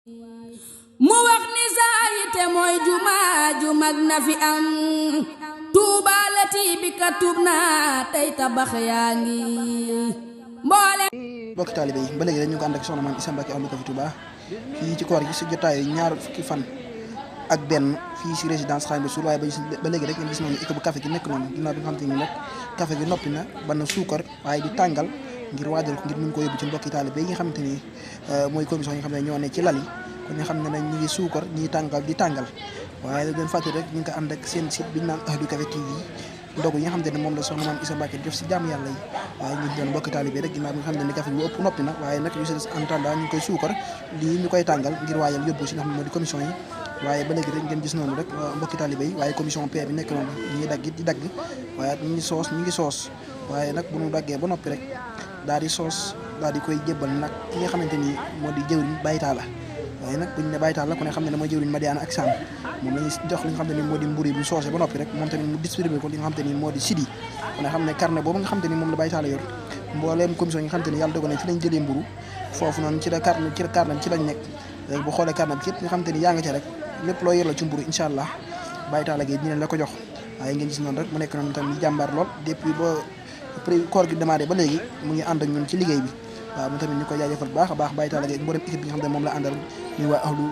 mu wax ni saayite mooy jumaa ju mag na fi am tuubaalati bi ka tuub naa tey tabax yaa ngi mboole mbokki taalibe yi ba léegi rek ñu ngi ànd ak soxna Maam Issa Mbacké Ahlu Café Touba fii ci koor gi si jotaayu ñaar fukki fan ak benn fii si résidence Xaadimu Rasuul waaye ba léegi rek ngeen gis noonu équipe bu café gi nekk noonu ginnaaw bi nga xam te ni nag café gi noppi na ba na suukar waaye di tàngal ngir waajal ko ngir mën ko yóbbu ci mbokki taalibe yi nga xamante ni mooy commission yi nga xam ne ñoo ne ci lal yi kon nga xam ne ñu ngi suukar ñi tàngal di tàngal waaye da leen fàtte rek ñu ngi ko ànd ak seen site bi ñu naan Ahlu Café TV ndogu yi nga xamante ne moom la soxna Maam Issa Mbacké def si jàmm yàlla yi waaye ñu doon mbokki taalibe rek ginnaaw bi nga xam ne ni café bi ëpp noppi na waaye nag yu si des en attendant ñu ngi koy suukar lii ñu koy tàngal ngir waajal yóbbu si nga xam ne moo di commission yi waaye ba léegi rek ngeen gis noonu rek mbokki taalibe yi waaye commission P bi nekk noonu ñu ngi dagg di dagg waaye ñu ngi soos waaye nag bu ñu daggee ba noppi rek daal di soos daal di koy jébbal nag ki nga xamante ni moo di jëwriñ baytaala waaye nag buñ ne baytaala ku ne xam ne mooy jëwriñ Madiana ak Sam moom lañuy jox li nga xam ne ni moo di mburu bu soosé ba noppi rek moom tamit mu distribué ko li nga xam te ni moo di sidi ku ne xam ne carnet boobu nga xam te ni moom la baytaala yor mbooleem commission yi nga xam te ni yàlla dogal na ci lañ jëlee mburu foofu noonu ci la carnet ci lañ nekk léegi bu xoolee carnet bi képp nga xam te ni yaa nga ca rek lépp loo yor la ci mburu incha allah baytaala gi dinañ la ko jox waaye ngeen gis noonu rek mu nekk noonu tamit jàmbaar lool depuis ba koor gi démarré ba léegi mu ngi ànd ak ñun ci liggéey bi waaw mu tamit ñu koy jaajëfal baax a baax baytaala gi mboolem équipe bi nga xam ne moom la àndal ñu waa Ahlu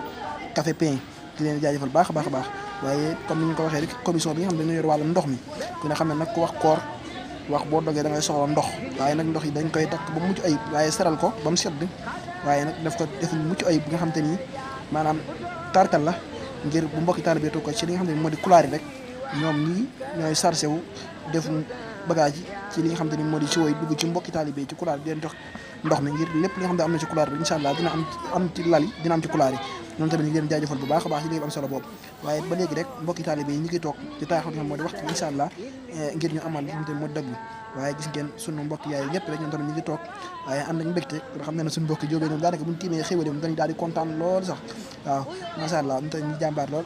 Café Pain di leen jaajëfal baax a baax a baax waaye comme ni ñu ko waxee rek commission bi nga xam ne dañoo yor wàllu ndox mi ku ne xam ne nag ku wax koor wax boo dogee da ngay soxla ndox waaye nag ndox yi dañ koy takk ba mu mucc ayib waaye seral ko ba mu sedd waaye nag daf ko def mucc ayib bi nga xam te ni maanaam tarkal la ngir bu mbokki taalibe toog ko ci li nga xam ne moo di kulaar yi rek ñoom ñii ñooy chargé wu def bagage yi ci li nga xam te ni moo di ci woy dugg ci mbokki taalibe ci kulaar di leen jox ndox mi ngir lépp li nga xam ne am na ci kulaar bi incha allah dina am ci lal yi dina am ci kulaar yi noonu tamit ñu ngi leen jaajëfal bu baax a baax ci liggéey bu am solo boobu waaye ba léegi rek mbokki taalibe yi ñu ngi toog ci taaxal nga xam moo di waxtu incha allah ngir ñu amal li nga xam te moo dëgg waaye gis ngeen sunu mbokki yaay ñëpp rek ñoom tamit ñu ngi toog waaye ànd ak mbégte nga xam ne suñu mbokki jógee ñoom daanaka buñu tiimee xéwale dañu daal di kontaan lool sax waaw macha allah ñu tamit ñu jàmbaar lool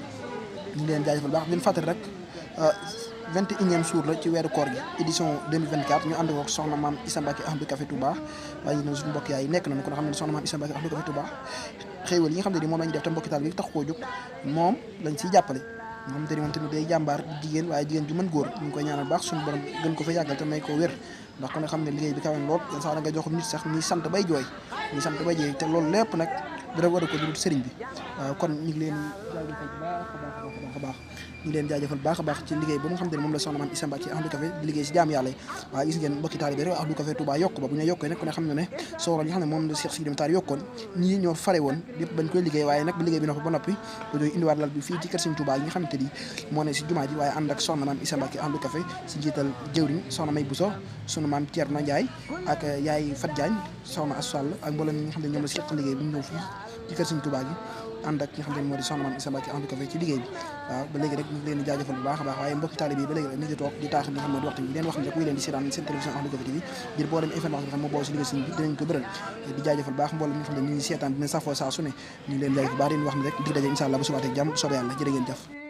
ñu ngi leen jaajëfal bu baax leen fàttali rek 21e jour la ci weeru koor gi édition 2024 ñu ànd ko soxna Maam Issa Mbacké Ahlu Café Touba waaye ñu ne suñu mbokk yaay nekk nañu ko xam ne soxna Maam Issa Mbacké Ahlu Café Touba xéewal yi nga xam ne ni moom lañu def te mbokki taal bi tax koo jóg moom lañ ciy jàppale moom tamit day jàmbaar jigéen waaye jigéen ju mën góor ñu ngi koy ñaanal baax suñu borom gën ko fa yàggal te may ko wér ndax kon nga xam ne liggéey bi kawe lool sax da nga jox nit sax ñuy sant bay jooy te loolu lépp nag dara war a ko dul sëriñ bi waaw kon ñu ngi leen jaajëfal baax a baax ci liggéey ba nga xam ne moom la soxna Maam Issa Mbacké Ahlu Café di liggéey si jaam yàlla yi waaye gis ngeen mbokki taalibe rek Ahlu Café Touba yokk ba bu ñu yokkee nag ku ne xam ne sooroon yi nga xam ne moom la Cheikh Sidi Moutar yokkoon ñii ñoo fare woon yëpp bañ koy liggéey waaye nag ba liggéey bi ba noppi dañoo indiwaat lal bi fii ci kër Sëriñ Touba yi nga xamante ni moo ne si jumaa ji waaye ànd ak soxna Maam Issa Mbacké Ahlu Café si njiital jëwriñ soxna May Bousso sunu maam Thierno Ndiaye ak yaay Fat Diagne soxna Assou Sall ak mboolem ñi nga xam ne ñoom la seq liggéey bi ñu ñëw fii ci kër Sëriñ Touba gi ànd ak ñi nga xam ne moo di soxna Maam Issa Mbacké Ahlu Café ci liggéey bi waaw ba léegi rek ñu ngi leen di jaajëfal bu baax a baax waaye mbokki taalibe yi ba léegi rek ñu ngi toog di taax li nga xam ne di waxtu bi leen wax ne rek muy leen di seetaan seen télévision Ahlu Café TV ngir boo dem information bi xam moo boo si liggéey sëñ bi dinañ ko bëral di jaajëfal baax mboolem ñi nga xam ne ñu ngi seetaan dina safoo saa su ne ñu ngi leen jaajëfal baax di wax ne rek dig daje incha allah bu subaatee jàmm soobee yàlla jërë ngeen jëf